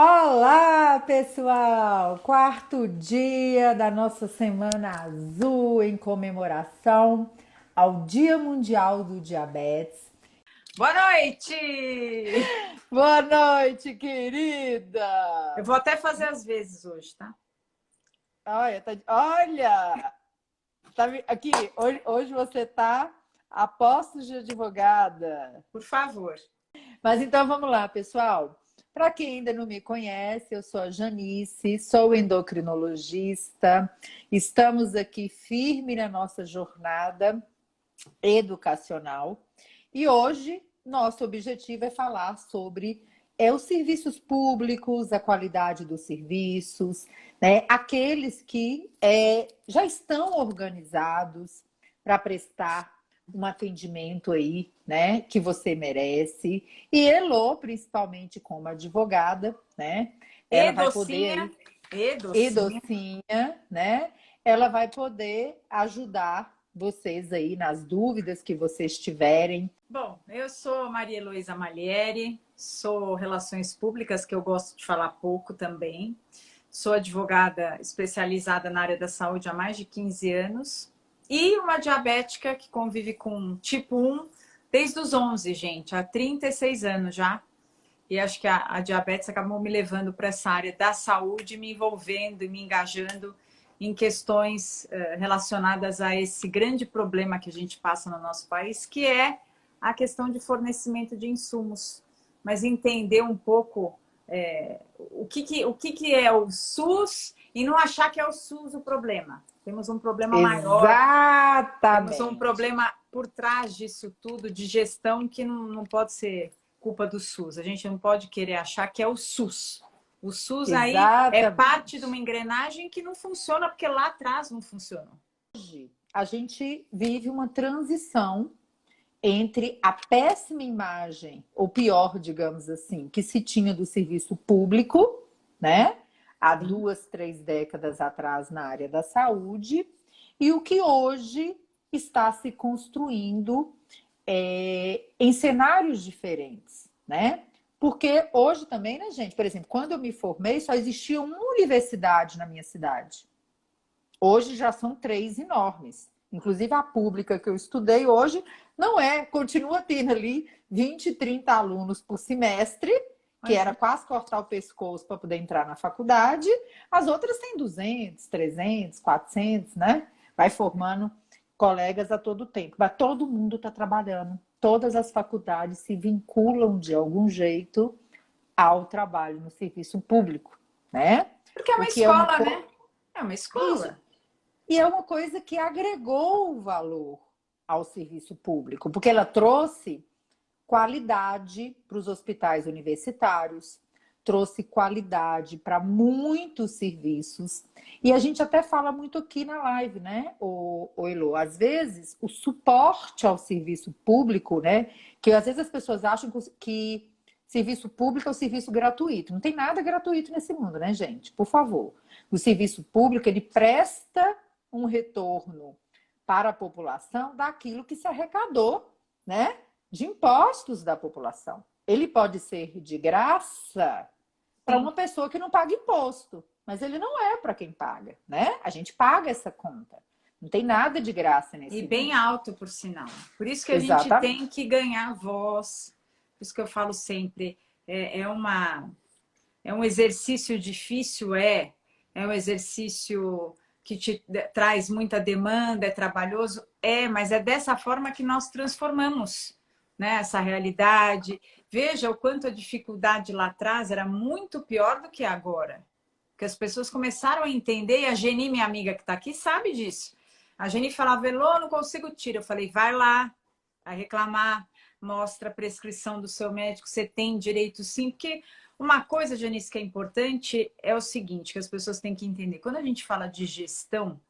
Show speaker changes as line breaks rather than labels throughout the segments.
Olá, pessoal! Quarto dia da nossa Semana Azul em comemoração ao Dia Mundial do Diabetes.
Boa noite!
Boa noite,
Eu
querida!
vou até fazer as vezes hoje, tá?
Olha, aqui, hoje você está a postos de advogada.
Por favor.
Mas então vamos lá, pessoal. Para quem ainda não me conhece, eu sou a Janice, sou endocrinologista. Estamos aqui firme na nossa jornada educacional e hoje nosso objetivo é falar sobre os serviços públicos, a qualidade dos serviços, né? Aqueles que já estão organizados para prestar um atendimento aí, né, que você merece. E Elô, principalmente como advogada, né, ela
E
vai poder
docinha,
aí,
e
e
docinha.
docinha, né, ela vai poder ajudar vocês aí nas dúvidas que vocês tiverem.
Bom, eu sou Maria Heloísa Malieri, sou Relações Públicas, que eu gosto de falar pouco também. Sou advogada especializada na área da saúde há mais de 15 anos e uma diabética que convive com tipo 1 desde os 11, gente, há 36 anos já. E acho que a diabetes acabou me levando para essa área da saúde, me envolvendo e me engajando em questões relacionadas a esse grande problema que a gente passa no nosso país, que é a questão de fornecimento de insumos. Mas entender um pouco o que é o SUS e não achar que é o SUS o problema. Temos um problema maior, temos um
Exatamente.
problema por trás disso tudo de gestão que não pode ser culpa do SUS. A gente não pode querer achar que é o SUS. O SUS aí é parte de uma
Exatamente.
engrenagem que não funciona porque lá atrás não funcionou.
Hoje, a gente vive uma transição entre a péssima imagem, ou pior, digamos assim, que se tinha do serviço público, né? Há
Sim.
2, 3 décadas atrás na área da saúde, e o que hoje está se construindo em cenários diferentes, né? Porque hoje também, né, gente? Por exemplo, quando eu me formei, só existia uma universidade na minha cidade. Hoje já são 3 enormes. Inclusive a pública que eu estudei hoje não continua tendo ali 20, 30 alunos por semestre, que era
Imagina.
quase cortar o pescoço para poder entrar na faculdade. As outras têm 200, 300, 400, né? Vai formando colegas a todo tempo. Mas todo mundo está trabalhando. Todas as faculdades se vinculam de algum jeito ao trabalho no serviço público, né?
Porque é
O
uma
que é uma
escola,
coisa.
né? É uma
Isso.
escola.
E é uma coisa que agregou valor ao serviço público, porque ela trouxe qualidade para os hospitais universitários, trouxe qualidade para muitos serviços. E a gente até fala muito aqui na live, né, o Elo? Às vezes, o suporte ao serviço público, né, que às vezes as pessoas acham que serviço público é o serviço gratuito. Não tem nada gratuito nesse mundo, né, gente? Por favor. O serviço público, ele presta um retorno para a população daquilo que se arrecadou, né, de impostos da população. Ele pode ser de graça para
Sim.
uma pessoa que não paga imposto, mas ele não é para quem paga, né? A gente paga essa conta. Não tem nada de graça
E
nesse
bem
mundo.
alto, por sinal. Por isso que a gente tem
Exatamente.
que ganhar voz. Por isso que eu falo sempre, é um exercício difícil, é um exercício que te traz muita demanda, é trabalhoso, mas é dessa forma que nós transformamos, né, essa realidade. Veja o quanto a dificuldade lá atrás era muito pior do que agora. Porque as pessoas começaram a entender, e a Geni, minha amiga que está aqui, sabe disso. A Geni falava, Elô, não consigo tirar. Eu falei, vai lá, vai reclamar, mostra a prescrição do seu médico, você tem direito sim, porque uma coisa, Janice, que é importante é o seguinte, que as pessoas têm que entender. Quando a gente fala de gestão,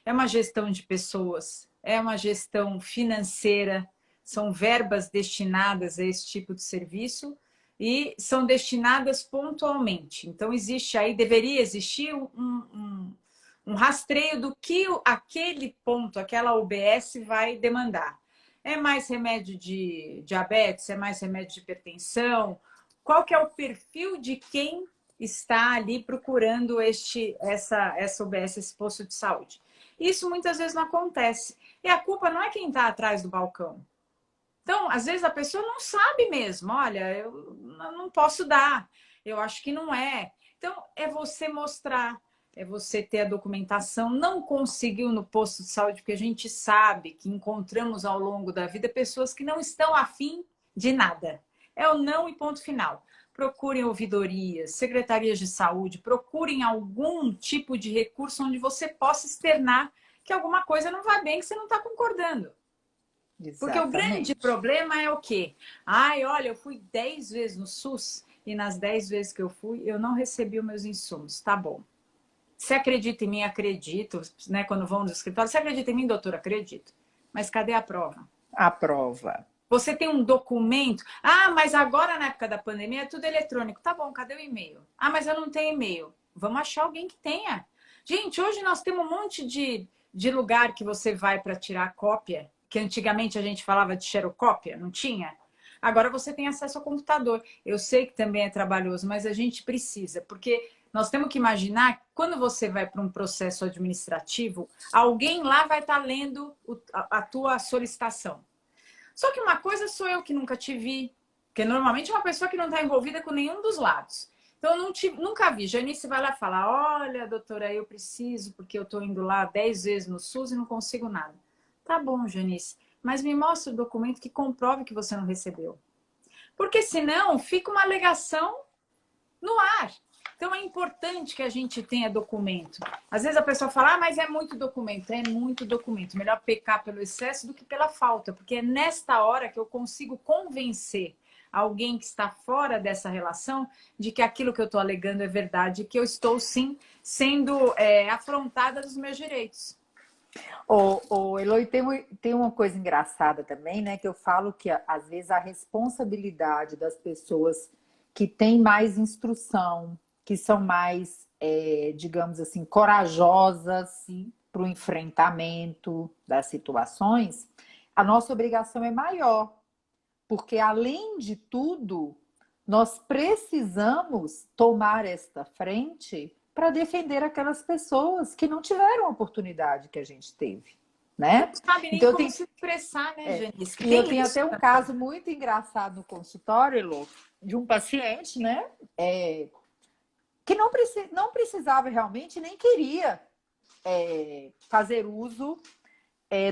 é uma gestão de pessoas, é uma gestão financeira, são verbas destinadas a esse tipo de serviço e são destinadas pontualmente. Então, existe aí, deveria existir um rastreio do que aquele ponto, aquela UBS vai demandar. É mais remédio de diabetes? É mais remédio de hipertensão? Qual que é o perfil de quem está ali procurando essa UBS, esse posto de saúde. Isso muitas vezes não acontece. E a culpa não é quem está atrás do balcão. Então, às vezes a pessoa não sabe mesmo. Olha, eu não posso dar. Eu acho que não é. Então, é você mostrar, é você ter a documentação. Não conseguiu no posto de saúde, porque a gente sabe que encontramos ao longo da vida pessoas que não estão afim de nada. É o não e ponto final. Procurem ouvidorias, secretarias de saúde, procurem algum tipo de recurso onde você possa externar que alguma coisa não vai bem, que você não está concordando. Porque o grande
Exatamente.
problema é o quê? Ai, olha, eu fui 10 vezes no SUS e nas 10 vezes que eu fui, eu não recebi os meus insumos. Tá bom. Você acredita em mim? Acredito. Né? Quando vão no escritório, você acredita em mim, doutor? Acredito. Mas cadê a prova?
A prova.
Você tem um documento? Ah, mas agora na época da pandemia é tudo eletrônico. Tá bom, cadê o e-mail? Ah, mas eu não tenho e-mail. Vamos achar alguém que tenha. Gente, hoje nós temos um monte de lugar que você vai para tirar cópia, que antigamente a gente falava de xerocópia, não tinha? Agora você tem acesso ao computador. Eu sei que também é trabalhoso, mas a gente precisa, porque nós temos que imaginar que quando você vai para um processo administrativo, alguém lá vai estar lendo a tua solicitação. Só que uma coisa sou eu que nunca te vi, porque normalmente é uma pessoa que não está envolvida com nenhum dos lados. Então, eu nunca vi. Janice vai lá e fala, olha, doutora, eu preciso, porque eu estou indo lá 10 vezes no SUS e não consigo nada. Tá bom, Janice, mas me mostra o documento que comprove que você não recebeu. Porque senão fica uma alegação no ar. Então, é importante que a gente tenha documento. Às vezes a pessoa fala, ah, mas é muito documento. É muito documento. Melhor pecar pelo excesso do que pela falta. Porque é nesta hora que eu consigo convencer alguém que está fora dessa relação de que aquilo que eu estou alegando é verdade, que eu estou, sim, sendo afrontada dos meus direitos.
Eloy, tem uma coisa engraçada também, né? Que eu falo que às vezes a responsabilidade das pessoas que têm mais instrução, que são mais, digamos assim, corajosas para o enfrentamento das situações, a nossa obrigação é maior. Porque, além de tudo, nós precisamos tomar esta frente para defender aquelas pessoas que não tiveram a oportunidade que a gente teve, né?
Não sabe nem
Então,
como se expressar, né, Janice?
e eu tenho até um caso muito engraçado no consultório, Elô, de um paciente, né? Que não precisava realmente, nem queria fazer uso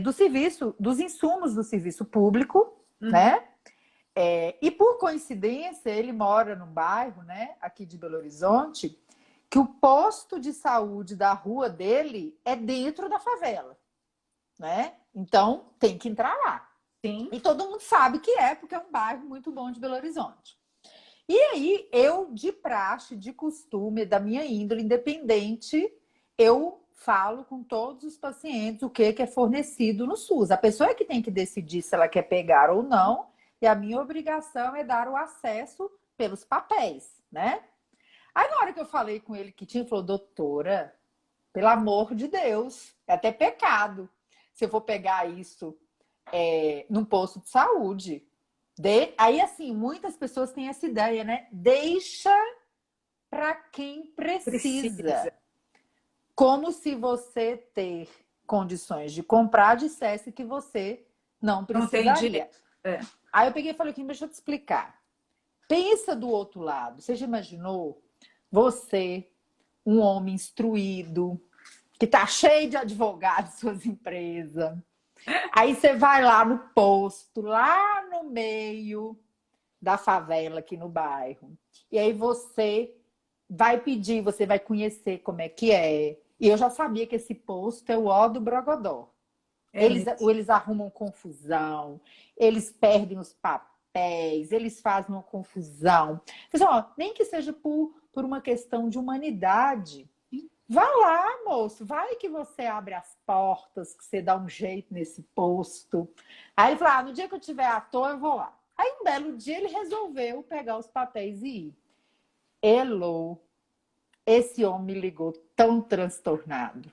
do serviço, dos insumos do serviço público, né? E por coincidência, ele mora num bairro, né, aqui de Belo Horizonte, que o posto de saúde da rua dele é dentro da favela, né? Então tem que entrar lá.
Sim.
E todo mundo sabe que porque é um bairro muito bom de Belo Horizonte. E aí, eu, de praxe, de costume, da minha índole independente, eu falo com todos os pacientes o que é fornecido no SUS. A pessoa é que tem que decidir se ela quer pegar ou não, e a minha obrigação é dar o acesso pelos papéis, né? Aí, na hora que eu falei com ele que tinha, ele falou, doutora, pelo amor de Deus, é até pecado se eu for pegar isso num posto de saúde. Aí, assim, muitas pessoas têm essa ideia, né? Deixa para quem precisa. Como se você ter condições de comprar dissesse que você não precisaria.
Não tem direito.
Aí eu peguei e falei, deixa eu te explicar. Pensa do outro lado. Você já imaginou você, um homem instruído, que tá cheio de advogados em suas empresas. Aí você vai lá no posto, lá no meio da favela aqui no bairro. E aí você vai pedir, você vai conhecer como é que é. E eu já sabia que esse posto é o ó do Brogodó. Eles arrumam confusão, eles perdem os papéis, eles fazem uma confusão. Então, nem que seja por uma questão de humanidade. Vá lá, moço, vai que você abre as portas, que você dá um jeito nesse posto. Aí ele falou, no dia que eu tiver à toa, eu vou lá. Aí um belo dia ele resolveu pegar os papéis e ir. Elô, esse homem me ligou tão transtornado.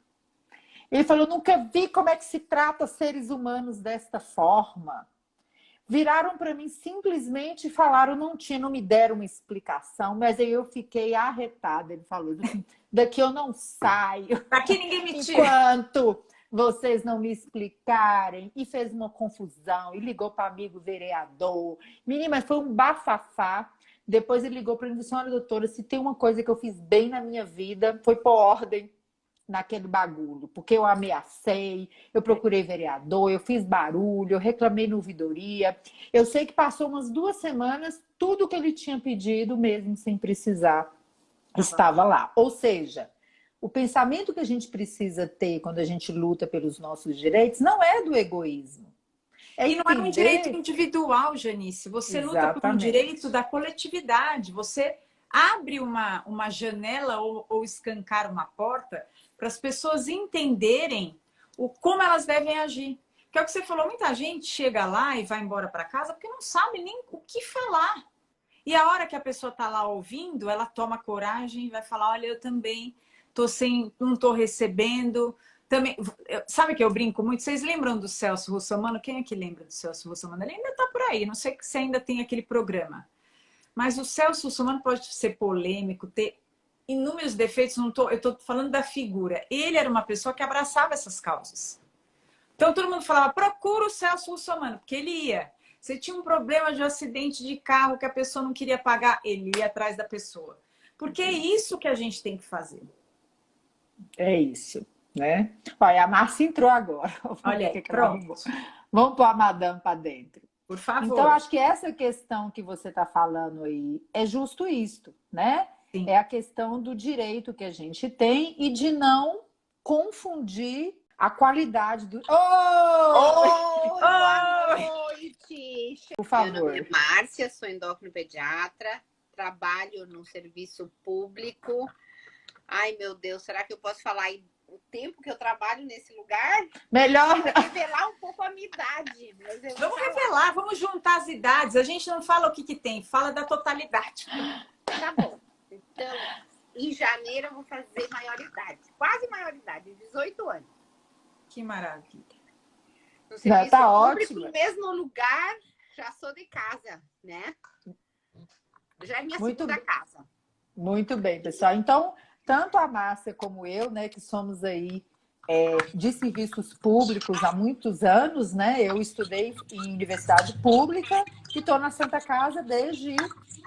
Ele falou, nunca vi como é que se trata seres humanos desta forma. Viraram para mim simplesmente e falaram, não me deram uma explicação, mas aí eu fiquei arretada. Ele falou assim, daqui eu não saio.
Daqui ninguém me tira.
Enquanto vocês não me explicarem. E fez uma confusão. E ligou para amigo vereador. Menina, mas foi um bafafá. Depois ele ligou para mim e disse, olha, doutora, se tem uma coisa que eu fiz bem na minha vida, foi pôr ordem naquele bagulho, porque eu ameacei, eu procurei vereador, eu fiz barulho, eu reclamei na ouvidoria. Eu sei que passou umas 2 semanas, tudo que ele tinha pedido, mesmo sem precisar, estava lá. Ou seja, o pensamento que a gente precisa ter quando a gente luta pelos nossos direitos não é do egoísmo.
E não é um direito individual, Janice. Você luta por um direito da coletividade. Você abre uma janela ou escancar uma porta para as pessoas entenderem como elas devem agir. Que é o que você falou, muita gente chega lá e vai embora para casa porque não sabe nem o que falar. E a hora que a pessoa está lá ouvindo, ela toma coragem e vai falar, olha, eu também não estou recebendo. Também, sabe que eu brinco muito? Vocês lembram do Celso Russomano? Quem é que lembra do Celso Russomano? Ele ainda está por aí, não sei se ainda tem aquele programa. Mas o Celso Russomano pode ser polêmico, ter inúmeros defeitos, eu estou falando da figura. Ele era uma pessoa que abraçava essas causas. Então todo mundo falava, procura o Celso Russomano, porque ele ia. Você tinha um problema de um acidente de carro que a pessoa não queria pagar, ele ia atrás da pessoa. Porque é isso que a gente tem que fazer.
É isso, né? Olha, a Márcia entrou agora.
Olha aí, pronto.
Vamos pôr a madame para dentro.
Por favor.
Então, acho que essa questão que você está falando aí é justo isto, né?
Sim.
É a questão do direito que a gente tem e de não confundir a qualidade do...
Boa noite!
Por favor.
Meu nome é Márcia, sou endocrinopediatra, trabalho no serviço público. Ai, meu Deus, será que eu posso falar aí o tempo que eu trabalho nesse lugar?
Melhor
revelar um pouco a minha idade. Mas
vamos revelar, vamos juntar as idades. A gente não fala o que tem, fala da totalidade.
Tá bom. Então, em janeiro eu vou fazer maioridade. Quase maioridade, 18 anos.
Que maravilha.
No serviço
tá
público,
ótimo.
No mesmo lugar, já sou de casa, né? Já é minha segunda casa.
Muito bem, pessoal. Então, tanto a Márcia como eu, né, que somos aí de serviços públicos há muitos anos, né? Eu estudei em universidade pública e estou na Santa Casa desde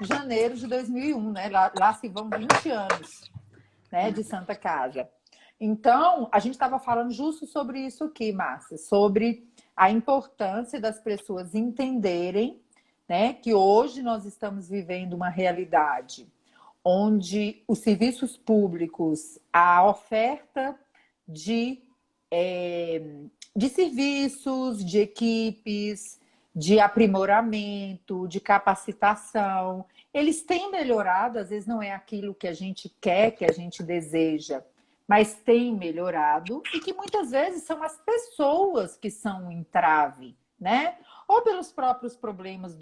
janeiro de 2001, né? Lá se vão 20 anos, né, de Santa Casa. Então, a gente estava falando justo sobre isso aqui, Márcia, sobre a importância das pessoas entenderem, né, que hoje nós estamos vivendo uma realidade onde os serviços públicos, a oferta de serviços, de equipes, de aprimoramento, de capacitação, eles têm melhorado, às vezes não é aquilo que a gente quer, que a gente deseja, mas tem melhorado e que muitas vezes são as pessoas que são um entrave, né? Ou pelos próprios problemas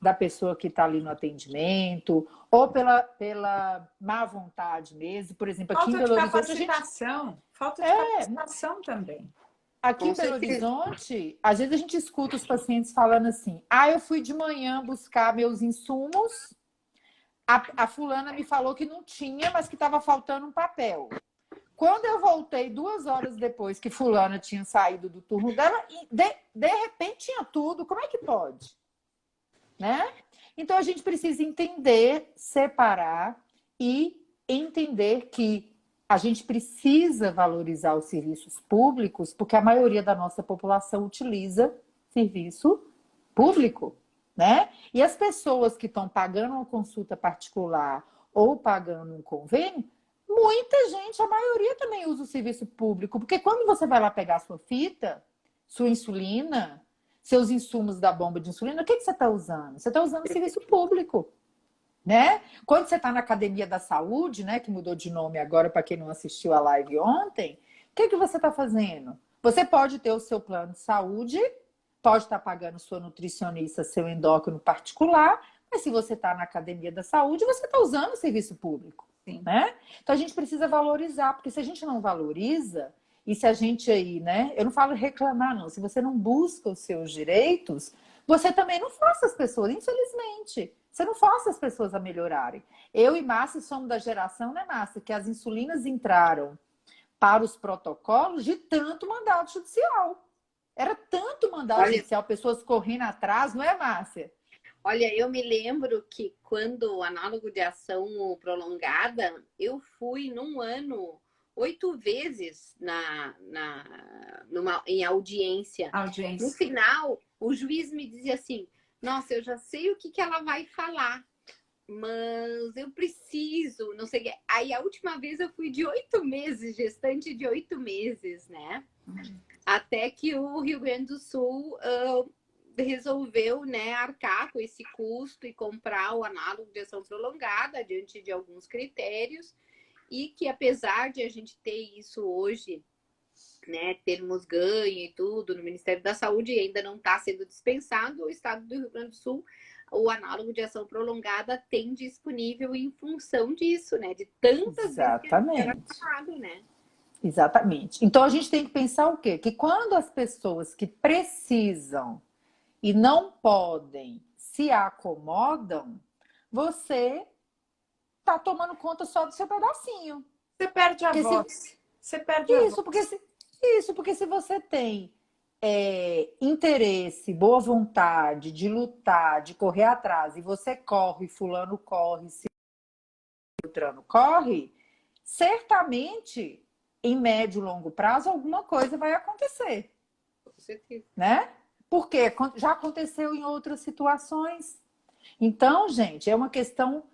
da pessoa que está ali no atendimento, ou pela má vontade mesmo. Por exemplo, aqui em Belo Horizonte...
Falta de capacitação também.
Aqui em Belo Horizonte, às vezes a gente escuta os pacientes falando assim, eu fui de manhã buscar meus insumos, a fulana me falou que não tinha, mas que estava faltando um papel. Quando eu voltei 2 horas depois que fulana tinha saído do turno dela, de repente tinha tudo. Como é que pode? Né? Então, a gente precisa entender, separar e entender que a gente precisa valorizar os serviços públicos, porque a maioria da nossa população utiliza serviço público, né? E as pessoas que estão pagando uma consulta particular ou pagando um convênio, muita gente, a maioria também usa o serviço público, porque quando você vai lá pegar sua fita, sua insulina, seus insumos da bomba de insulina, o que você está usando? Você está usando o serviço público, né? Quando você está na Academia da Saúde, né, que mudou de nome agora para quem não assistiu a live ontem, o que você está fazendo? Você pode ter o seu plano de saúde, pode estar pagando sua nutricionista, seu endócrino particular, mas se você está na Academia da Saúde, você está usando o serviço público.
Sim.
Né? Então a gente precisa valorizar, porque se a gente não valoriza, e se a gente aí, né? Eu não falo reclamar, não. Se você não busca os seus direitos, você também não força as pessoas, infelizmente. Você não força as pessoas a melhorarem. Eu e Márcia somos da geração, né, Márcia, que as insulinas entraram para os protocolos de tanto mandado judicial. Era tanto mandado judicial, pessoas correndo atrás, não é, Márcia?
Olha, eu me lembro que quando o análogo de ação prolongada, eu fui num ano 8 vezes em audiência. No final, o juiz me dizia assim, nossa, eu já sei o que ela vai falar, mas eu preciso, não sei o que. Aí a última vez eu fui de 8 meses, gestante de 8 meses, né? Até que o Rio Grande do Sul resolveu, né, arcar com esse custo e comprar o análogo de ação prolongada diante de alguns critérios, e que apesar de a gente ter isso hoje, né, termos ganho e tudo no Ministério da Saúde, ainda não está sendo dispensado, o Estado do Rio Grande do Sul, o análogo de ação prolongada tem disponível em função disso, né, de tantas vezes que era falado, né?
Exatamente. Então a gente tem que pensar o quê? Que quando as pessoas que precisam e não podem se acomodam, você está tomando conta só do seu pedacinho.
Você perde a voz. Você perde a voz.
Porque se você tem interesse, boa vontade de lutar, de correr atrás, e você corre, fulano corre, se Beltrano corre, certamente, em médio e longo prazo, alguma coisa vai acontecer.
Com certeza.
Né? Porque já aconteceu em outras situações. Então, gente, é uma questão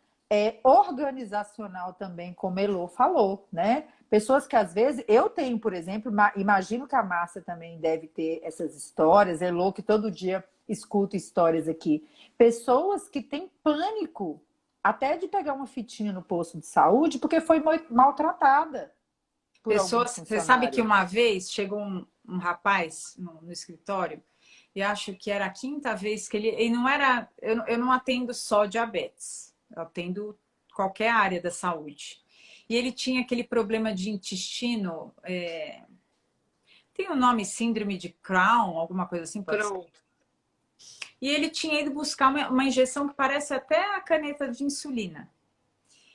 organizacional também, como a Elô falou, né? Pessoas que às vezes, eu tenho, por exemplo, imagino que a Márcia também deve ter essas histórias, Elô, que todo dia escuta histórias aqui. Pessoas que têm pânico até de pegar uma fitinha no posto de saúde porque foi maltratada.
Pessoas, você sabe que uma vez chegou um rapaz no escritório, e acho que era a 5ª vez que ele não era, eu não atendo só diabetes, eu atendo qualquer área da saúde. E ele tinha aquele problema de intestino, tem o nome síndrome de Crohn, alguma coisa assim, pode ser. E ele tinha ido buscar uma injeção que parece até a caneta de insulina.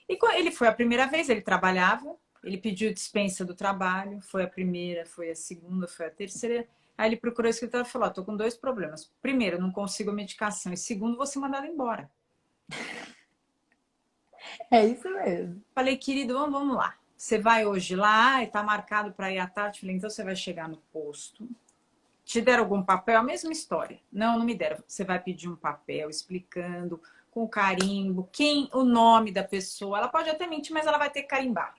E ele foi a primeira vez, ele trabalhava, ele pediu dispensa do trabalho, foi a primeira, foi a segunda, foi a terceira. Aí ele procurou o escritório e falou, tô com 2 problemas. Primeiro, não consigo a medicação. E segundo, vou ser mandado embora.
É isso mesmo.
Falei, querido, vamos lá. Você vai hoje lá, e tá marcado para ir à tarde. Falei, então você vai chegar no posto. Te deram algum papel? A mesma história. Não me deram. Você vai pedir um papel explicando com carimbo, o nome da pessoa. Ela pode até mentir, mas ela vai ter que carimbar.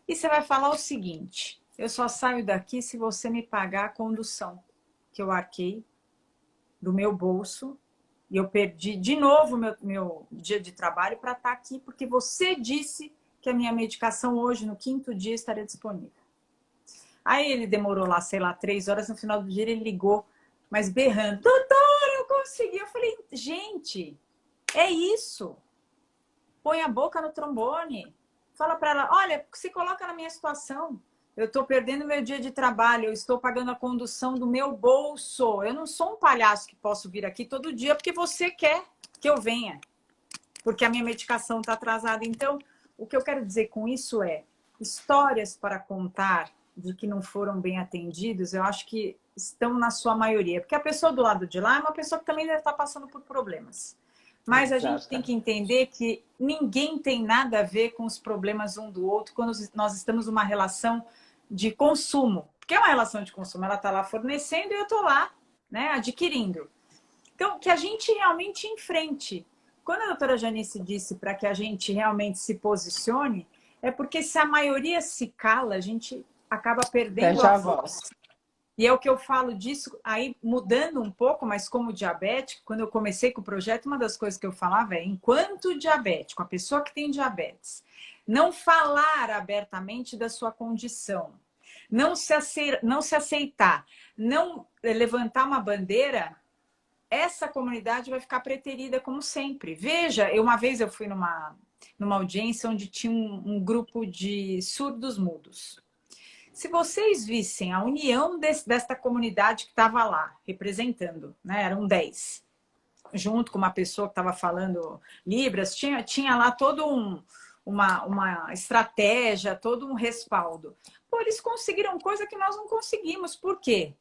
E você vai falar o seguinte, eu só saio daqui se você me pagar a condução que eu arquei do meu bolso e eu perdi de novo meu dia de trabalho para estar aqui, porque você disse que a minha medicação hoje, no 5º dia, estaria disponível. Aí ele demorou lá, sei lá, 3 horas, no final do dia ele ligou, mas berrando, doutora, eu consegui. Eu falei, gente, é isso. Põe a boca no trombone. Fala para ela, olha, se coloca na minha situação. Eu estou perdendo meu dia de trabalho, eu estou pagando a condução do meu bolso. Eu não sou um palhaço que posso vir aqui todo dia porque você quer que eu venha. Porque a minha medicação está atrasada. Então, o que eu quero dizer com isso é histórias para contar de que não foram bem atendidos, eu acho que estão na sua maioria. Porque a pessoa do lado de lá é uma pessoa que também deve estar passando por problemas. Mas a gente tem que entender que ninguém tem nada a ver com os problemas um do outro quando nós estamos numa relação de consumo. Porque é uma relação de consumo, ela está lá fornecendo e eu estou lá, né, adquirindo. Então, que a gente realmente enfrente. Quando a doutora Janice disse para que a gente realmente se posicione, é porque se a maioria se cala, a gente acaba perdendo a voz. E é o que eu falo disso, aí mudando um pouco, mas como diabético, quando eu comecei com o projeto, uma das coisas que eu falava é, enquanto diabético, a pessoa que tem diabetes, não falar abertamente da sua condição, não se aceitar, não levantar uma bandeira, essa comunidade vai ficar preterida como sempre. Veja, uma vez eu fui numa audiência onde tinha um grupo de surdos mudos. Se vocês vissem a união desta comunidade que estava lá, representando, né? Eram 10, junto com uma pessoa que estava falando Libras, tinha lá todo uma estratégia, todo um respaldo. Pô, eles conseguiram coisa que nós não conseguimos. Por quê?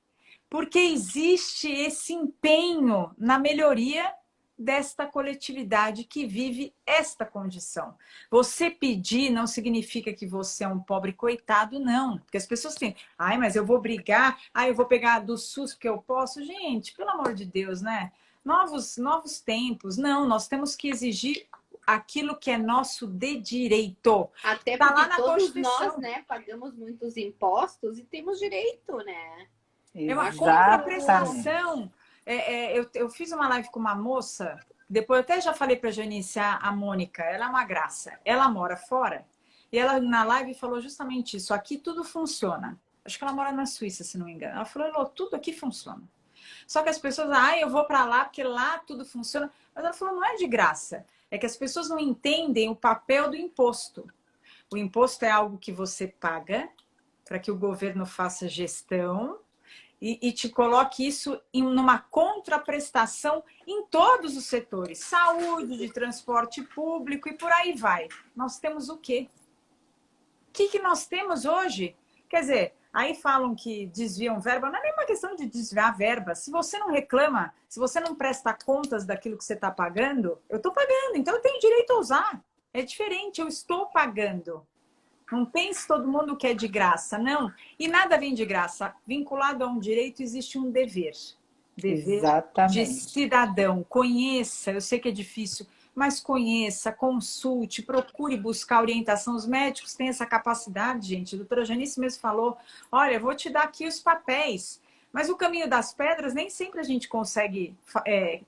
Porque existe esse empenho na melhoria desta coletividade que vive esta condição. Você pedir não significa que você é um pobre coitado, não. Porque as pessoas têm, ai, mas eu vou brigar, ai, eu vou pegar do SUS porque eu posso. Gente, pelo amor de Deus, né? Novos tempos. Não, nós temos que exigir aquilo que é nosso de direito.
Até
tá
porque
lá na
todos
Constituição.
nós, né, pagamos muitos impostos e temos direito, né?
É uma contraprestação. Eu fiz uma live com uma moça, depois eu até já falei para gerenciar a Mônica, ela é uma graça. Ela mora fora e ela na live falou justamente isso. Aqui tudo funciona. Acho que ela mora na Suíça, se não me engano. Ela falou, Elô, tudo aqui funciona. Só que as pessoas, eu vou para lá porque lá tudo funciona. Mas ela falou, não é de graça. É que as pessoas não entendem o papel do imposto. O imposto é algo que você paga para que o governo faça gestão e te coloque isso numa contraprestação em todos os setores. Saúde, de transporte público e por aí vai. Nós temos o quê? O que nós temos hoje? Quer dizer, aí falam que desviam verba. Não é nem uma questão de desviar verba. Se você não reclama, se você não presta contas daquilo que você está pagando, eu estou pagando, então eu tenho direito a usar. É diferente, eu estou pagando. Não pense todo mundo que é de graça, não. E nada vem de graça. Vinculado a um direito existe um dever. Dever
Exatamente.
de cidadão. Conheça, eu sei que é difícil, mas conheça, consulte, procure buscar orientação. Os médicos têm essa capacidade, gente. A doutora Janice mesmo falou, olha, eu vou te dar aqui os papéis. Mas o caminho das pedras nem sempre a gente consegue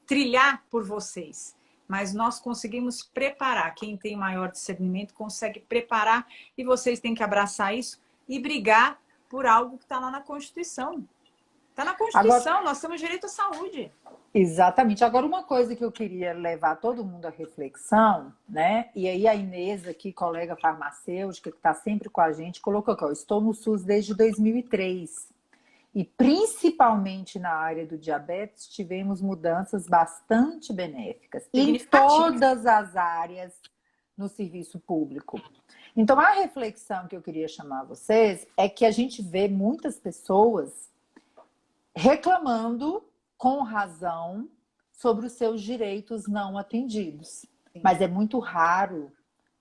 trilhar por vocês. Mas nós conseguimos preparar. Quem tem maior discernimento consegue preparar e vocês têm que abraçar isso e brigar por algo que está lá na Constituição. Está na Constituição, agora, nós temos direito à saúde.
Exatamente. Agora, uma coisa que eu queria levar todo mundo à reflexão, né? E aí a Inês aqui, colega farmacêutica, que está sempre com a gente, colocou aqui, eu estou no SUS desde 2003. E principalmente na área do diabetes, tivemos mudanças bastante benéficas em todas as áreas no serviço público. Então, a reflexão que eu queria chamar vocês é que a gente vê muitas pessoas reclamando com razão sobre os seus direitos não atendidos. Sim. Mas é muito raro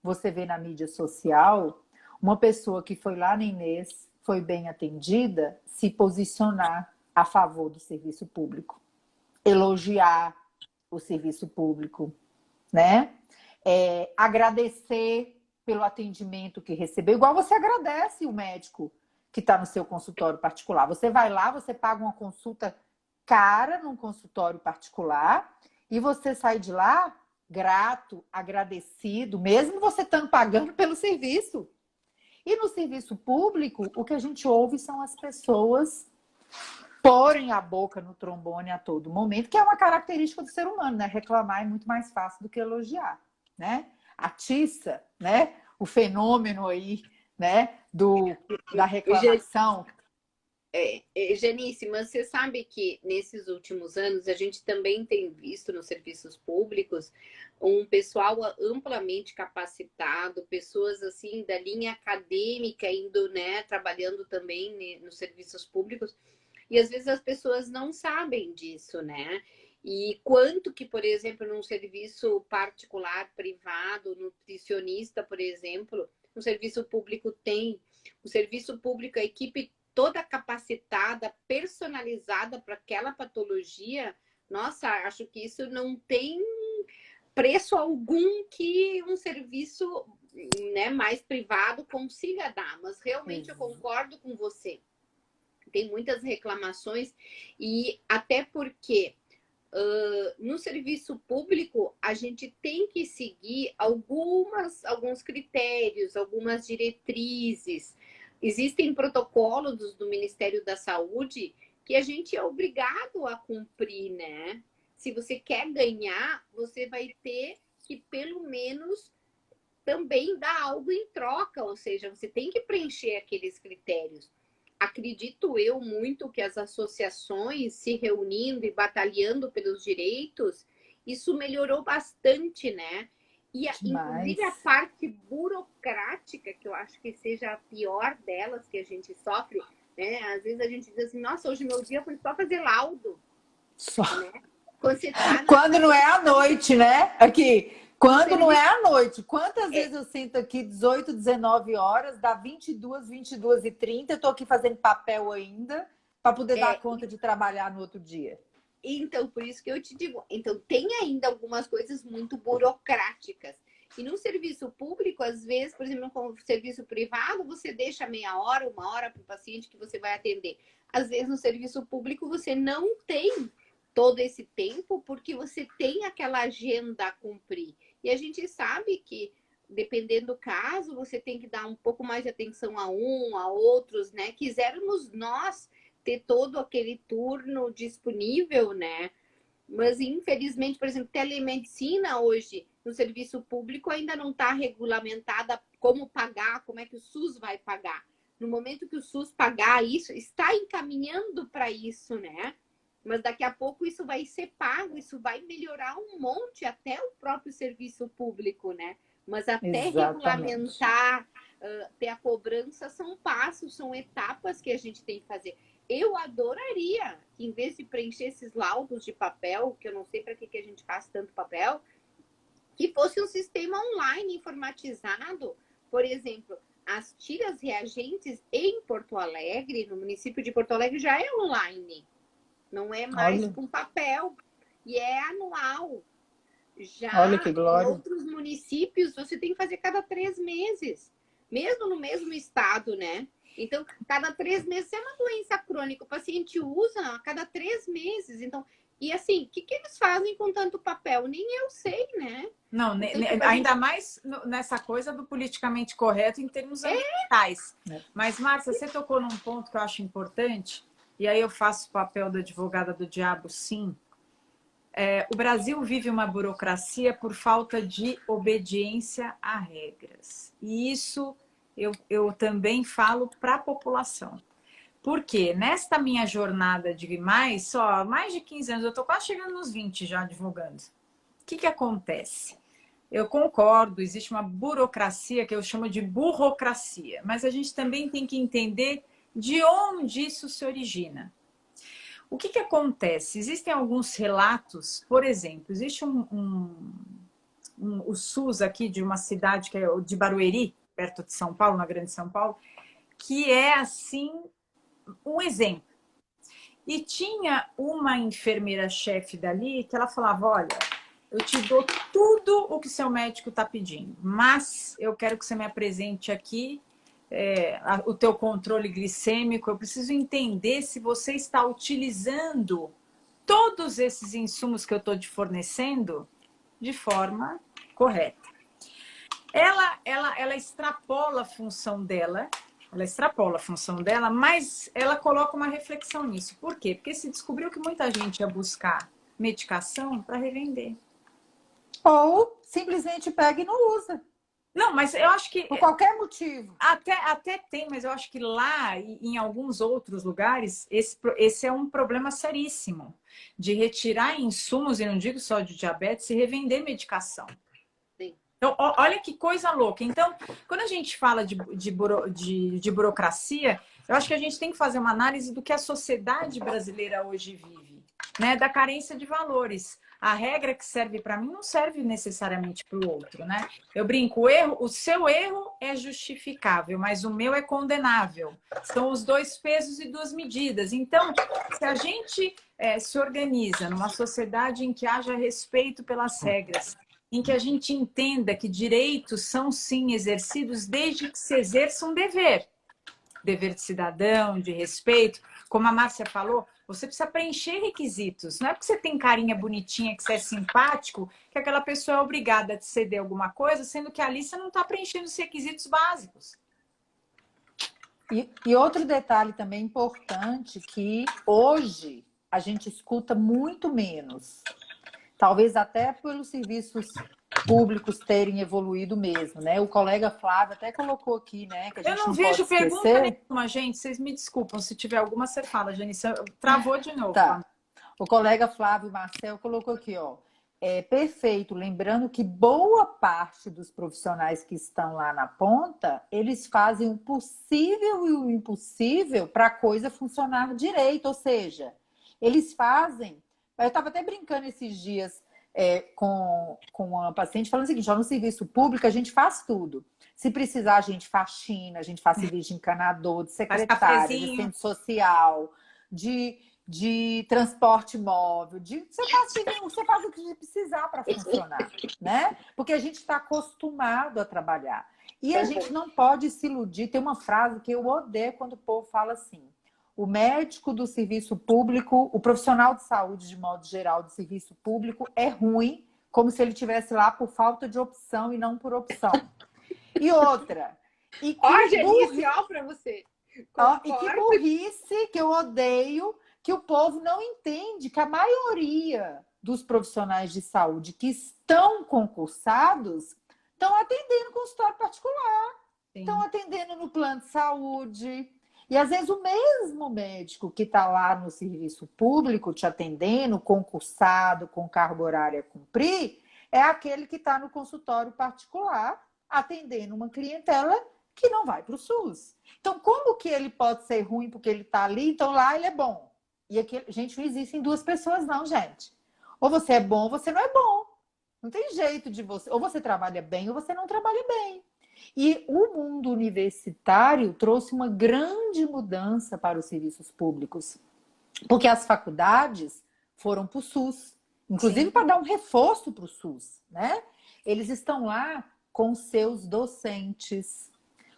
você ver na mídia social uma pessoa que foi lá na Inês, foi bem atendida, se posicionar a favor do serviço público, elogiar o serviço público, né? Agradecer pelo atendimento que recebeu, igual você agradece o médico que está no seu consultório particular. Você vai lá, você paga uma consulta cara num consultório particular e você sai de lá grato, agradecido, mesmo você estando pagando pelo serviço. E no serviço público, o que a gente ouve são as pessoas porem a boca no trombone a todo momento, que é uma característica do ser humano, né? Reclamar é muito mais fácil do que elogiar, né? Atiça, né? O fenômeno aí, né? Da reclamação.
Janice, mas você sabe que nesses últimos anos a gente também tem visto nos serviços públicos um pessoal amplamente capacitado, pessoas assim da linha acadêmica indo, né, trabalhando também nos serviços públicos, e às vezes as pessoas não sabem disso, né? E quanto que, por exemplo, num serviço particular, privado, nutricionista, por exemplo, no serviço público tem. O serviço público, a equipe toda capacitada, personalizada para aquela patologia, nossa, acho que isso não tem preço algum que um serviço, né, mais privado consiga dar. Mas realmente eu concordo com você. Tem muitas reclamações e até porque no serviço público a gente tem que seguir alguns critérios, algumas diretrizes. Existem protocolos do Ministério da Saúde que a gente é obrigado a cumprir, né? Se você quer ganhar, você vai ter que, pelo menos, também dá algo em troca, ou seja, você tem que preencher aqueles critérios. Acredito eu muito que as associações se reunindo e batalhando pelos direitos, isso melhorou bastante, né? E, inclusive, a parte burocrática, que eu acho que seja a pior delas que a gente sofre, né? Às vezes a gente diz assim, nossa, hoje meu dia foi só fazer laudo.
Só.
Né?
Quando não é à noite, né? Aqui, quando não é à noite. Quantas vezes eu sinto aqui 18, 19 horas, dá 22, 22h30, eu tô aqui fazendo papel ainda, para poder dar conta de trabalhar no outro dia.
Então, por isso que eu te digo, então tem ainda algumas coisas muito burocráticas. E no serviço público, às vezes, por exemplo, no serviço privado, você deixa meia hora, 1 hora para o paciente que você vai atender. Às vezes, no serviço público, você não tem todo esse tempo, porque você tem aquela agenda a cumprir. E a gente sabe que, dependendo do caso, você tem que dar um pouco mais de atenção a outros, né? Quisermos nós ter todo aquele turno disponível, né? Mas, infelizmente, por exemplo, telemedicina hoje, no serviço público, ainda não está regulamentada como pagar, como é que o SUS vai pagar. No momento que o SUS pagar isso, está encaminhando para isso, né? Mas daqui a pouco isso vai ser pago, isso vai melhorar um monte, até o próprio serviço público, né? Mas até regulamentar, ter a cobrança, são passos, são etapas que a gente tem que fazer. Eu adoraria que, em vez de preencher esses laudos de papel, que eu não sei para que a gente faz tanto papel, que fosse um sistema online informatizado. Por exemplo, as tiras reagentes em Porto Alegre, no município de Porto Alegre, já é online. Não é mais com papel. E é anual. Já em outros municípios, você tem que fazer cada 3 meses. Mesmo no mesmo estado, né? Então, cada 3 meses é uma doença crônica. O paciente usa a cada 3 meses. Então, e assim, o que eles fazem com tanto papel? Nem eu sei, né?
Não, então, ainda mais nessa coisa do politicamente correto em termos ambientais. Mas, Márcia, você tocou num ponto que eu acho importante, e aí eu faço o papel da advogada do diabo, sim. O Brasil vive uma burocracia por falta de obediência a regras. E isso eu também falo para a população. Porque nesta minha jornada de mais de 15 anos, eu estou quase chegando nos 20 já advogando. O que acontece? Eu concordo, existe uma burocracia que eu chamo de burocracia, mas a gente também tem que entender de onde isso se origina. O que acontece? Existem alguns relatos, por exemplo, existe o SUS aqui de uma cidade que é de Barueri, perto de São Paulo, na Grande São Paulo, que é assim um exemplo. E tinha uma enfermeira-chefe dali que ela falava, olha, eu te dou tudo o que seu médico está pedindo, mas eu quero que você me apresente aqui o teu controle glicêmico, eu preciso entender se você está utilizando todos esses insumos que eu estou te fornecendo de forma correta. Ela extrapola a função dela, mas ela coloca uma reflexão nisso. Por quê? Porque se descobriu que muita gente ia buscar medicação para revender.
Ou simplesmente pega e não usa.
Não, mas eu acho que...
Por qualquer motivo.
Até tem, mas eu acho que lá e em alguns outros lugares, esse é um problema seríssimo. De retirar insumos, e não digo só de diabetes, e revender medicação.
Sim.
Então, olha que coisa louca. Então, quando a gente fala de burocracia, eu acho que a gente tem que fazer uma análise do que a sociedade brasileira hoje vive, né? Da carência de valores. A regra que serve para mim não serve necessariamente para o outro, né? Eu brinco, o seu erro é justificável, mas o meu é condenável. São os 2 pesos e 2 medidas. Então, se a gente se organiza numa sociedade em que haja respeito pelas regras, em que a gente entenda que direitos são sim exercidos desde que se exerça um dever. Dever de cidadão, de respeito. Como a Márcia falou, você precisa preencher requisitos. Não é porque você tem carinha bonitinha, que você é simpático, que aquela pessoa é obrigada a te ceder alguma coisa, sendo que ali você não está preenchendo os requisitos básicos.
E outro detalhe também importante, que hoje a gente escuta muito menos. Talvez até pelos serviços públicos terem evoluído mesmo, né? O colega Flávio até colocou aqui, né? Que a gente
Eu não
não
vejo
pode
pergunta
esquecer.
nenhuma, gente. Vocês me desculpam. Se tiver alguma, você fala, Janice. Travou de novo.
Tá. O colega Flávio Marcel colocou aqui, ó. É perfeito. Lembrando que boa parte dos profissionais que estão lá na ponta, eles fazem o possível e o impossível para a coisa funcionar direito. Ou seja, eles fazem. Eu estava até brincando esses dias com uma paciente falando o seguinte: ó, no serviço público a gente faz tudo. Se precisar, a gente faxina, a gente faz serviço de encanador, de secretária, de assistente social, de transporte móvel, você faz o que precisar para funcionar, né? Porque a gente está acostumado a trabalhar. E a gente não pode se iludir. Tem uma frase que eu odeio quando o povo fala assim: o médico do serviço público, o profissional de saúde, de modo geral, do serviço público, é ruim, como se ele estivesse lá por falta de opção e não por opção. E outra.
Ó, Janice, ó pra você.
E que burrice que eu odeio, que o povo não entende que a maioria dos profissionais de saúde que estão concursados estão atendendo consultório particular, estão atendendo no plano de saúde. E às vezes o mesmo médico que está lá no serviço público te atendendo, concursado, com carga horária a cumprir, é aquele que está no consultório particular atendendo uma clientela que não vai para o SUS. Então, como que ele pode ser ruim porque ele está ali, então lá ele é bom? E aqui, gente, não existem duas pessoas não, gente. Ou você é bom ou você não é bom. Não tem jeito de você. Ou você trabalha bem ou você não trabalha bem. E o mundo universitário trouxe uma grande mudança para os serviços públicos. Porque as faculdades foram para o SUS. Inclusive para dar um reforço para o SUS, né? Eles estão lá com seus docentes,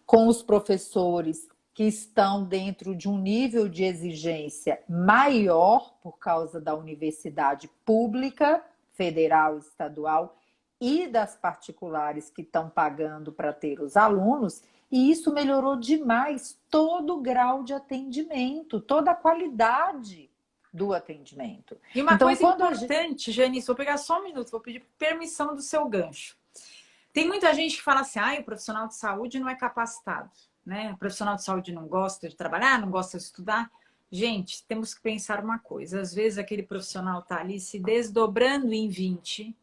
com os professores que estão dentro de um nível de exigência maior por causa da universidade pública, federal, estadual e das particulares que estão pagando para ter os alunos, e isso melhorou demais todo o grau de atendimento, toda a qualidade do atendimento.
E uma coisa importante, Janice, vou pegar só um minuto, vou pedir permissão do seu gancho. Tem muita gente que fala assim, o profissional de saúde não é capacitado, né? O profissional de saúde não gosta de trabalhar, não gosta de estudar. Gente, temos que pensar uma coisa. Às vezes aquele profissional está ali se desdobrando em 20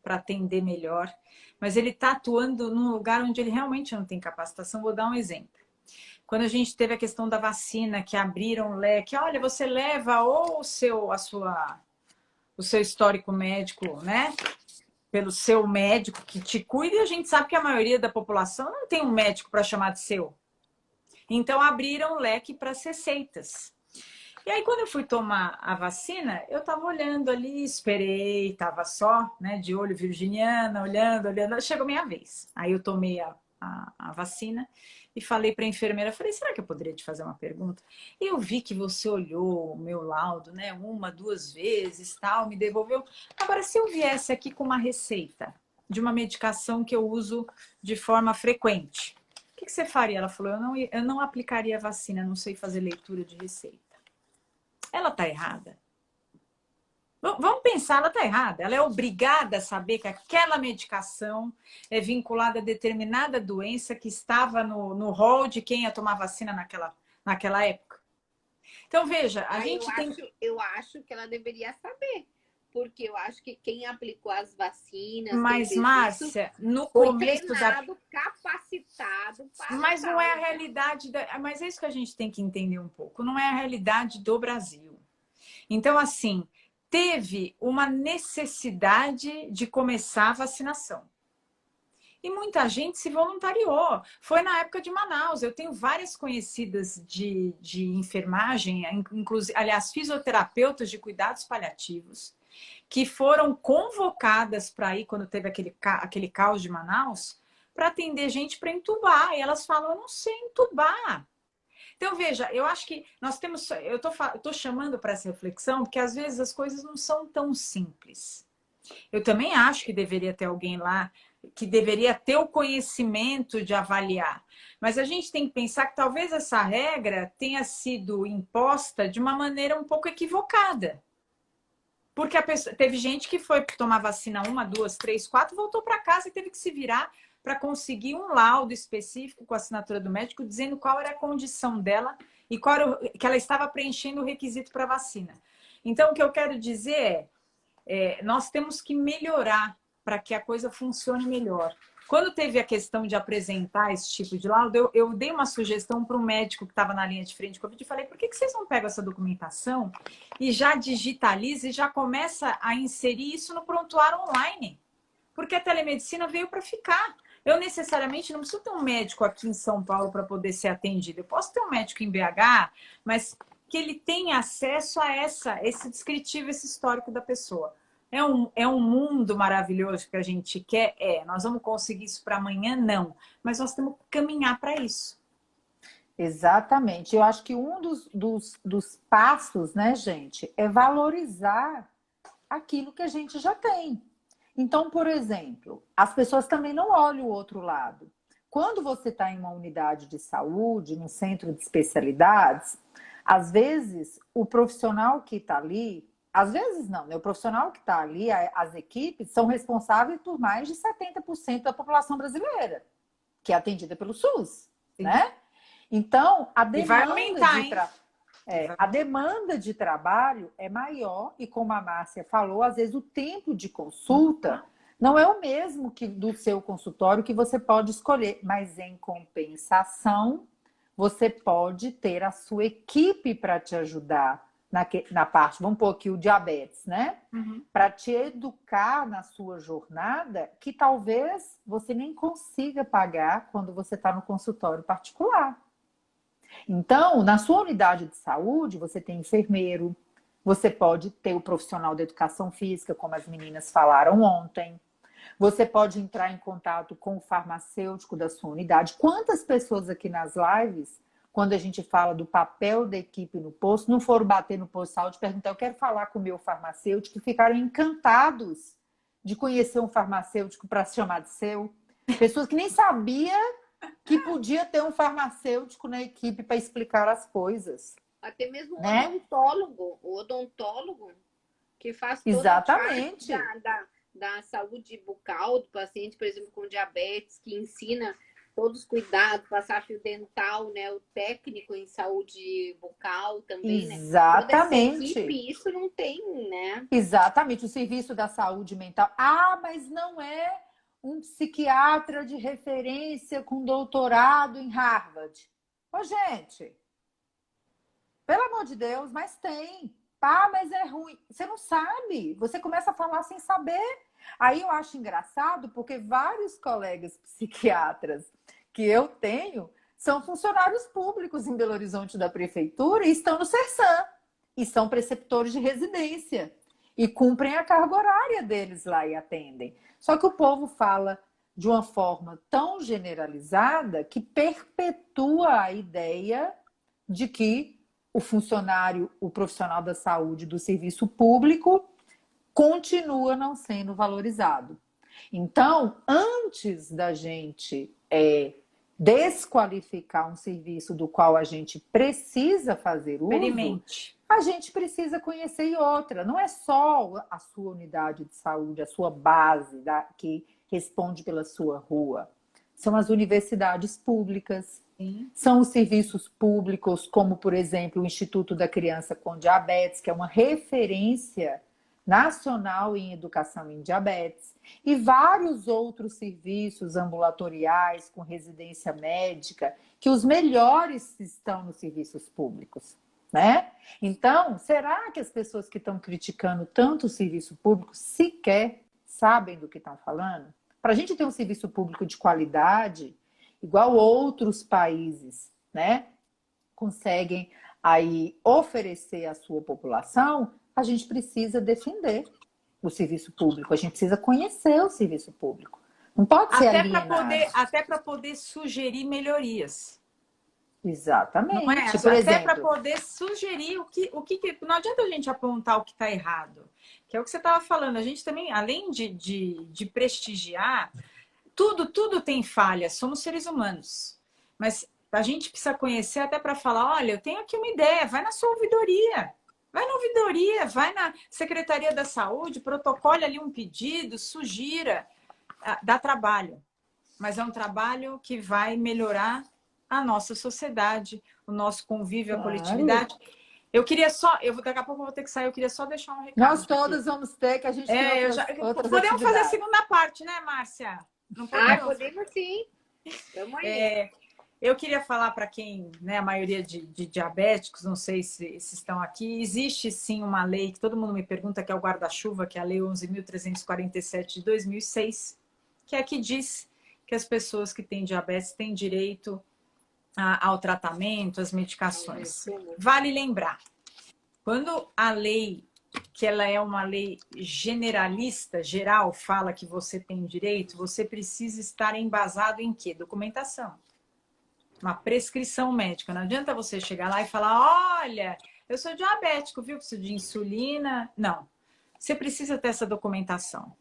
para atender melhor, mas ele está atuando num lugar onde ele realmente não tem capacitação. Vou dar um exemplo. Quando a gente teve a questão da vacina, que abriram o leque, olha, você leva ou o seu histórico médico, né? Pelo seu médico que te cuida, e a gente sabe que a maioria da população não tem um médico para chamar de seu. Então, abriram o leque para as receitas. E aí, quando eu fui tomar a vacina, eu estava olhando ali, esperei, estava só, né, de olho virginiana, olhando, chegou minha vez. Aí eu tomei a vacina e falei para a enfermeira, falei, será que eu poderia te fazer uma pergunta? E eu vi que você olhou o meu laudo, né, 1, 2 vezes, tal, me devolveu. Agora, se eu viesse aqui com uma receita de uma medicação que eu uso de forma frequente, o que você faria? Ela falou, eu não aplicaria a vacina, não sei fazer leitura de receita. Ela está errada? Vamos pensar, ela está errada. Ela é obrigada a saber que aquela medicação é vinculada a determinada doença que estava no rol de quem ia tomar vacina naquela época. Então, veja,
eu acho que ela deveria saber. Porque eu acho que quem aplicou as vacinas...
Mas, Márcia, no começo
capacitado para...
Mas não é a realidade... Mas é isso que a gente tem que entender um pouco. Não é a realidade do Brasil. Então, assim... teve uma necessidade de começar a vacinação. E muita gente se voluntariou. Foi na época de Manaus. Eu tenho várias conhecidas de enfermagem, inclusive, aliás, fisioterapeutas de cuidados paliativos, que foram convocadas para ir, quando teve aquele caos de Manaus, para atender gente para entubar. E elas falam, eu não sei entubar. Então, veja, eu acho que nós temos... Eu tô chamando para essa reflexão, porque às vezes as coisas não são tão simples. Eu também acho que deveria ter alguém lá que deveria ter o conhecimento de avaliar. Mas a gente tem que pensar que talvez essa regra tenha sido imposta de uma maneira um pouco equivocada. Porque a pessoa, teve gente que foi tomar vacina 1, 2, 3, 4, voltou para casa e teve que se virar para conseguir um laudo específico com a assinatura do médico dizendo qual era a condição dela e qual era que ela estava preenchendo o requisito para vacina. Então, o que eu quero dizer nós temos que melhorar para que a coisa funcione melhor. Quando teve a questão de apresentar esse tipo de laudo, eu dei uma sugestão para um médico que estava na linha de frente Covid e falei, por que vocês não pegam essa documentação e já digitaliza e já começa a inserir isso no prontuário online? Porque a telemedicina veio para ficar. Eu necessariamente não preciso ter um médico aqui em São Paulo para poder ser atendido. Eu posso ter um médico em BH, mas que ele tenha acesso a esse descritivo, esse histórico da pessoa. É um mundo maravilhoso que a gente quer? Nós vamos conseguir isso para amanhã? Não. Mas nós temos que caminhar para isso.
Exatamente. Eu acho que um dos passos, né, gente, é valorizar aquilo que a gente já tem. Então, por exemplo, as pessoas também não olham o outro lado. Quando você está em uma unidade de saúde, num centro de especialidades, às vezes o profissional que está ali, às vezes não, né? O profissional que está ali, as equipes, são responsáveis por mais de 70% da população brasileira, que é atendida pelo SUS, né? Então, a demanda de trabalho é maior e, como a Márcia falou, às vezes o tempo de consulta não é o mesmo que do seu consultório que você pode escolher, mas em compensação, você pode ter a sua equipe para te ajudar na parte, vamos pôr aqui o diabetes, né?
Uhum.
Para te educar na sua jornada, que talvez você nem consiga pagar quando você está no consultório particular. Então, na sua unidade de saúde, você tem enfermeiro, você pode ter o profissional da educação física, como as meninas falaram ontem. Você pode entrar em contato com o farmacêutico da sua unidade. Quantas pessoas aqui nas lives, quando a gente fala do papel da equipe no posto, não foram bater no posto de saúde e perguntar, eu quero falar com o meu farmacêutico, e ficaram encantados de conhecer um farmacêutico para se chamar de seu. Pessoas que nem sabiam que podia ter um farmacêutico na equipe para explicar as coisas.
Até mesmo
né?
o odontólogo que faz toda
Exatamente.
a parte da saúde bucal do paciente, por exemplo, com diabetes, que ensina todos os cuidados, passar fio dental, né? O técnico em saúde bucal também,
Exatamente.
né? Toda essa equipe, isso não tem, né?
Exatamente, o serviço da saúde mental. Ah, mas não é um psiquiatra de referência com doutorado em Harvard. Ô, gente, pelo amor de Deus, mas tem. Ah, mas é ruim. Você não sabe. Você começa a falar sem saber. Aí eu acho engraçado porque vários colegas psiquiatras que eu tenho são funcionários públicos em Belo Horizonte da prefeitura e estão no Sersan. E são preceptores de residência. E cumprem a carga horária deles lá e atendem. Só que o povo fala de uma forma tão generalizada que perpetua a ideia de que o funcionário, o profissional da saúde do serviço público continua não sendo valorizado. Então, antes da gente desqualificar um serviço do qual a gente precisa fazer uso, a gente precisa conhecer. E outra, não é só a sua unidade de saúde, a sua base que responde pela sua rua. São as universidades públicas, são os serviços públicos, como, por exemplo, o Instituto da Criança com Diabetes, que é uma referência nacional em educação em diabetes, e vários outros serviços ambulatoriais com residência médica, que os melhores estão nos serviços públicos, né? Então, será que as pessoas que estão criticando tanto o serviço público sequer sabem do que estão falando? Para a gente ter um serviço público de qualidade, igual outros países, né, conseguem aí oferecer à sua população, a gente precisa defender o serviço público, a gente precisa conhecer o serviço público. Não pode ser alienado.
Até para poder sugerir melhorias.
Exatamente.
Não é?
Por
até
exemplo,
para poder sugerir o que não adianta a gente apontar o que está errado, que é o que você estava falando. A gente também, além de prestigiar, tudo tem falhas, somos seres humanos. Mas a gente precisa conhecer até para falar, olha, eu tenho aqui uma ideia, vai na sua ouvidoria. Vai na ouvidoria, vai na Secretaria da Saúde, protocole ali um pedido, sugira. Dá trabalho, mas é um trabalho que vai melhorar a nossa sociedade, o nosso convívio, a coletividade. Eu queria só, daqui a pouco eu vou ter que sair, eu queria só deixar um recado.
Nós todas vamos ter, que a gente tem outras
podemos fazer a segunda parte, né, Márcia?
Não podemos? Podemos sim. Vamos aí.
Eu queria falar para quem, né, a maioria de diabéticos, não sei se estão aqui, existe sim uma lei que todo mundo me pergunta, que é o guarda-chuva, que é a Lei 11.347 de 2006, que é a que diz que as pessoas que têm diabetes têm direito ao tratamento, às medicações. Vale lembrar, quando a lei, que ela é uma lei generalista, geral, fala que você tem direito, você precisa estar embasado em quê? Documentação. Uma prescrição médica. Não adianta você chegar lá e falar, olha, eu sou diabético, viu? Preciso de insulina. Não. Você precisa ter essa documentação.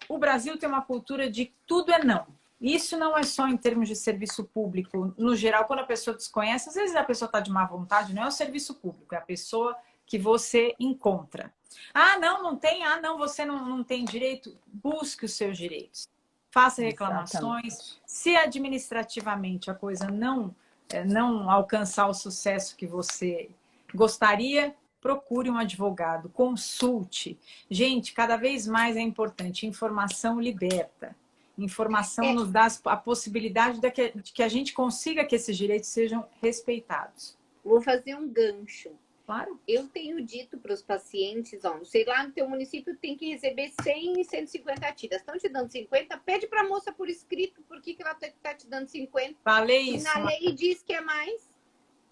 O Brasil tem uma cultura de tudo é não. Isso não é só em termos de serviço público. No geral, quando a pessoa desconhece, às vezes a pessoa está de má vontade, não é o serviço público, é a pessoa que você encontra. Ah, não tem. Ah, não, você não tem direito. Busque os seus direitos. Faça reclamações. Exatamente. Se administrativamente a coisa não alcançar o sucesso que você gostaria, procure um advogado, consulte. Gente, cada vez mais é importante. Informação liberta. Informação nos dá a possibilidade de que a gente consiga que esses direitos sejam respeitados.
Vou fazer um gancho.
Claro.
Eu tenho dito para os pacientes, ó, sei lá, no teu município tem que receber 100 e 150 tiras. Estão te dando 50? Pede para a moça por escrito por que ela está te dando 50.
Falei isso.
E na lei diz que é mais.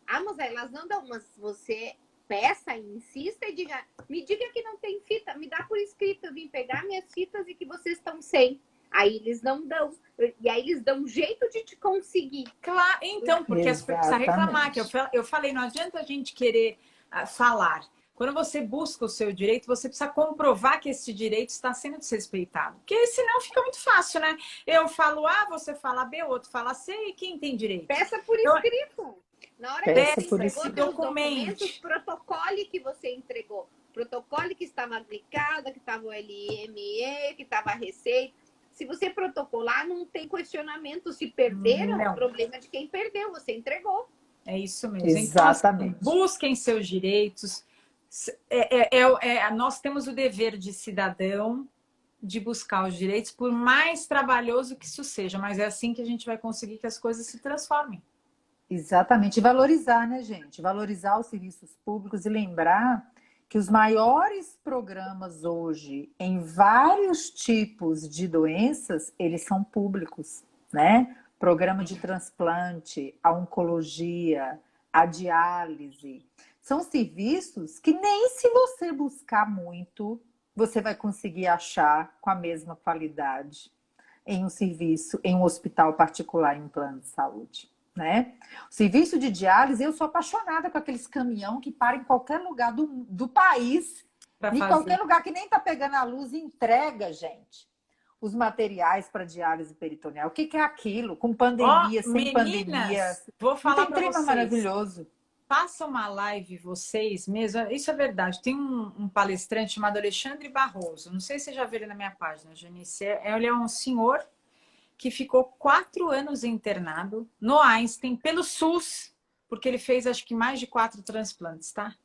Ah, mas elas não dão, mas você peça e insista e diga, me diga que não tem fita, me dá por escrito, eu vim pegar minhas fitas e que vocês estão sem. Aí eles não dão. E aí eles dão um jeito de te conseguir.
Claro, então, porque as pessoas precisam reclamar. Que eu falei, não adianta a gente querer falar. Quando você busca o seu direito, você precisa comprovar que esse direito está sendo desrespeitado. Porque senão fica muito fácil, né? Eu falo A, você fala B, o outro fala C, e quem tem direito?
Peça por escrito. Na hora que você entregou os documentos, protocole que você entregou. Protocole que estava aplicada, que estava o LME, que estava a receita. Se você protocolar, não tem questionamento. Se perderam, é o problema de quem perdeu. Você entregou.
É isso mesmo.
Exatamente.
Então, busquem seus direitos. Nós temos o dever de cidadão de buscar os direitos, por mais trabalhoso que isso seja. Mas é assim que a gente vai conseguir que as coisas se transformem.
Exatamente. E valorizar, né, gente? Valorizar os serviços públicos e lembrar que os maiores programas hoje, em vários tipos de doenças, eles são públicos, né? Programa de transplante, a oncologia, a diálise. São serviços que nem se você buscar muito, você vai conseguir achar com a mesma qualidade em um serviço, em um hospital particular, em um plano de saúde. Né? O serviço de diálise, eu sou apaixonada com aqueles caminhão que param em qualquer lugar do país, em qualquer lugar que nem está pegando a luz, e entrega, gente, os materiais para diálise peritoneal. O que é aquilo? Com pandemia, sem
meninas,
pandemia.
Vou falar para vocês.
Maravilhoso.
Faça uma live vocês mesmo. Isso é verdade. Tem um palestrante chamado Alexandre Barroso. Não sei se você já viu ele na minha página, Janice. Ele é um senhor que ficou 4 anos internado no Einstein, pelo SUS, porque ele fez, acho que, mais de 4 transplantes, tá?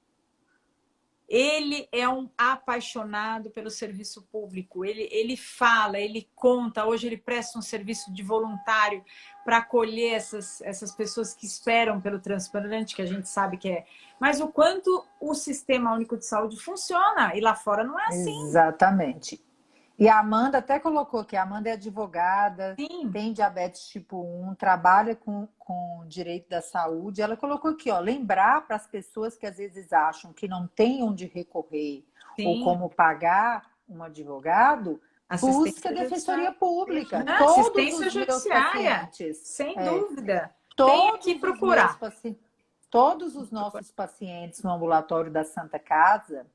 Ele é um apaixonado pelo serviço público. Ele fala, ele conta. Hoje ele presta um serviço de voluntário para acolher essas pessoas que esperam pelo transplante, que a gente sabe que é. Mas o quanto o Sistema Único de Saúde funciona, e lá fora não é assim.
Exatamente. E a Amanda até colocou que a Amanda é advogada,
Sim.
Tem diabetes tipo 1, trabalha com direito da saúde. Ela colocou aqui, ó, lembrar para as pessoas que às vezes acham que não tem onde recorrer
Sim.
ou como pagar um advogado, busca a Defensoria Pública.
Assistência judiciária, sem dúvida. Tem que procurar.
Todos os nossos pacientes no ambulatório da Santa Casa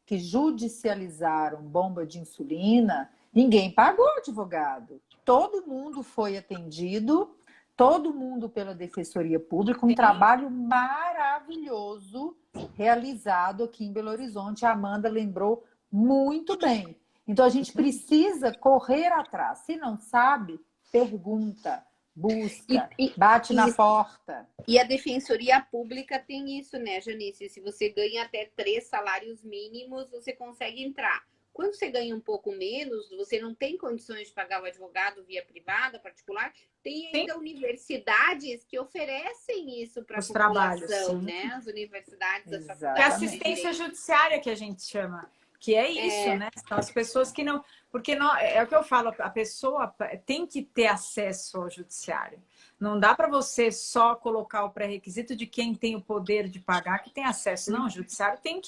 que judicializaram bomba de insulina, ninguém pagou advogado. Todo mundo foi atendido todo mundo pela Defensoria Pública, um trabalho maravilhoso realizado aqui em Belo Horizonte. A Amanda lembrou muito bem. Então, a gente precisa correr atrás. Se não sabe, pergunta, busca, bate na porta.
E a Defensoria Pública tem isso, né, Janice? Se você ganha até 3 salários mínimos, você consegue entrar. Quando você ganha um pouco menos, você não tem condições de pagar o advogado via privada, particular, tem ainda universidades que oferecem isso para a população, né? As universidades, as faculdades.
É assistência judiciária que a gente chama, que é isso, né? São as pessoas que não... Porque não, é o que eu falo, a pessoa tem que ter acesso ao judiciário. Não dá para você só colocar o pré-requisito de quem tem o poder de pagar que tem acesso. Não, o judiciário tem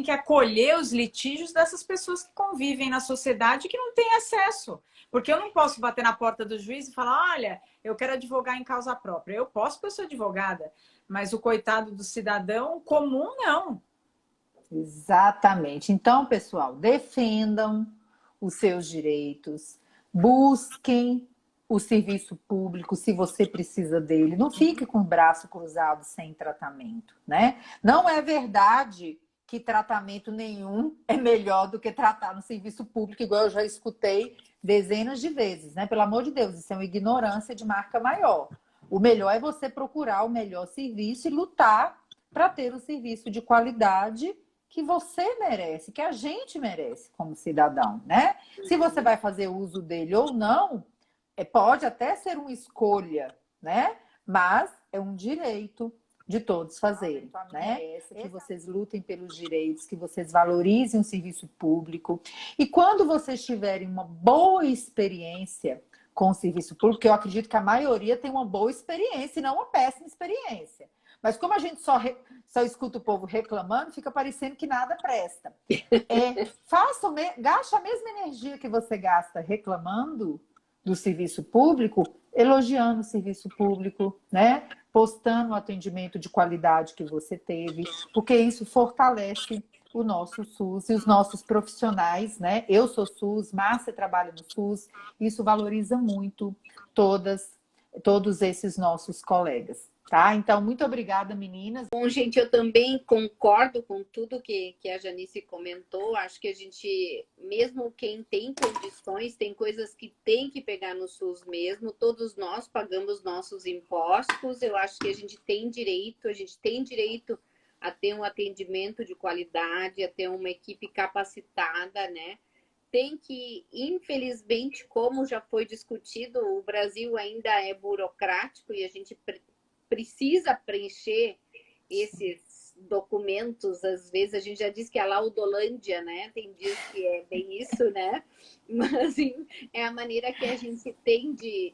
que acolher os litígios dessas pessoas que convivem na sociedade e que não têm acesso. Porque eu não posso bater na porta do juiz e falar, olha, eu quero advogar em causa própria. Eu posso porque eu sou advogada, mas o coitado do cidadão comum, não.
Exatamente. Então, pessoal, defendam os seus direitos, busquem o serviço público se você precisa dele. Não fique com o braço cruzado sem tratamento, né? Não é verdade que tratamento nenhum é melhor do que tratar no serviço público, igual eu já escutei dezenas de vezes, né? Pelo amor de Deus, isso é uma ignorância de marca maior. O melhor é você procurar o melhor serviço e lutar para ter o serviço de qualidade que você merece, que a gente merece como cidadão, né? Se você vai fazer uso dele ou não, pode até ser uma escolha, né? Mas é um direito de todos fazerem, né? Que vocês lutem pelos direitos, que vocês valorizem o serviço público. E quando vocês tiverem uma boa experiência com o serviço público, que eu acredito que a maioria tem uma boa experiência e não uma péssima experiência. Mas como a gente só escuta o povo reclamando, fica parecendo que nada presta. Gaste a mesma energia que você gasta reclamando do serviço público, elogiando o serviço público, né? Postando o atendimento de qualidade que você teve, porque isso fortalece o nosso SUS e os nossos profissionais, né? Eu sou SUS, Márcia trabalha no SUS, isso valoriza muito todos esses nossos colegas. Tá? Então, muito obrigada, meninas.
Bom, gente, eu também concordo com tudo que a Janice comentou. Acho que a gente, mesmo quem tem condições, tem coisas que tem que pegar no SUS mesmo. Todos nós pagamos nossos impostos. Eu acho que a gente tem direito a ter um atendimento de qualidade, a ter uma equipe capacitada, né? Tem que, infelizmente, como já foi discutido, o Brasil ainda é burocrático e a gente precisa preencher esses documentos. Às vezes a gente já diz que é a Laudolândia, né? Tem dias que é bem isso, né? Mas assim, é a maneira que a gente tem de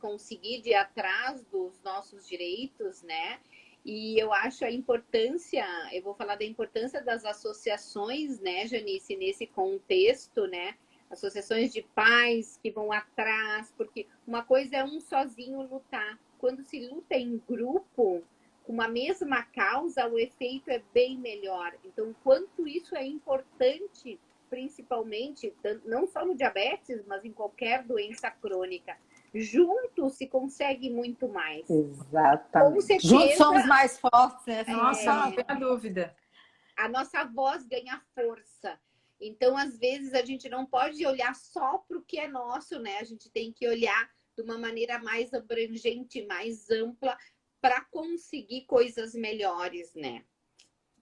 conseguir de ir atrás dos nossos direitos, né? E eu acho a importância, eu vou falar da importância das associações, né, Janice, nesse contexto, né? Associações de pais que vão atrás, porque uma coisa é um sozinho lutar. Quando se luta em grupo, com uma mesma causa, o efeito é bem melhor. Então, quanto isso é importante, principalmente, não só no diabetes, mas em qualquer doença crônica. Juntos se consegue muito mais.
Exatamente. Com certeza, juntos somos mais fortes, né?
Nossa, não tenho dúvida.
A nossa voz ganha força. Então, às vezes, a gente não pode olhar só para o que é nosso, né? A gente tem que olhar de uma maneira mais abrangente, mais ampla, para conseguir coisas melhores, né?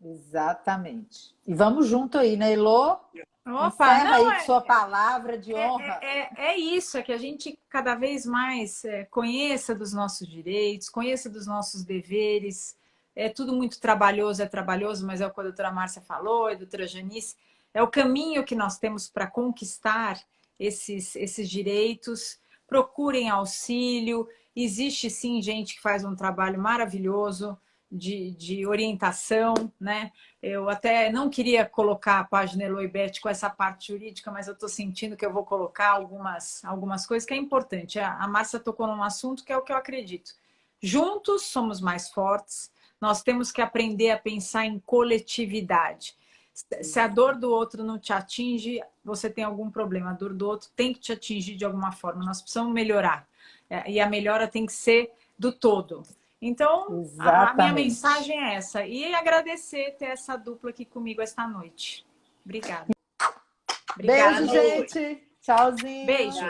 Exatamente. E vamos junto aí, né, Elô?
Opa,
não, aí sua palavra de honra.
É isso, é que a gente cada vez mais conheça dos nossos direitos, conheça dos nossos deveres. É tudo muito trabalhoso, mas é o que a doutora Márcia falou, a doutora Janice. É o caminho que nós temos para conquistar esses direitos. Procurem auxílio. Existe, sim, gente que faz um trabalho maravilhoso de orientação, né? Eu até não queria colocar a página Elô e Beth com essa parte jurídica, mas eu estou sentindo que eu vou colocar algumas coisas que é importante. A Márcia tocou num assunto que é o que eu acredito. Juntos somos mais fortes. Nós temos que aprender a pensar em coletividade. Se a dor do outro não te atinge, você tem algum problema. A dor do outro tem que te atingir de alguma forma. Nós precisamos melhorar. E a melhora tem que ser do todo. Então, a minha mensagem é essa. E agradecer ter essa dupla aqui comigo esta noite. Obrigada.
Beijo, gente. Tchauzinho.
Beijo.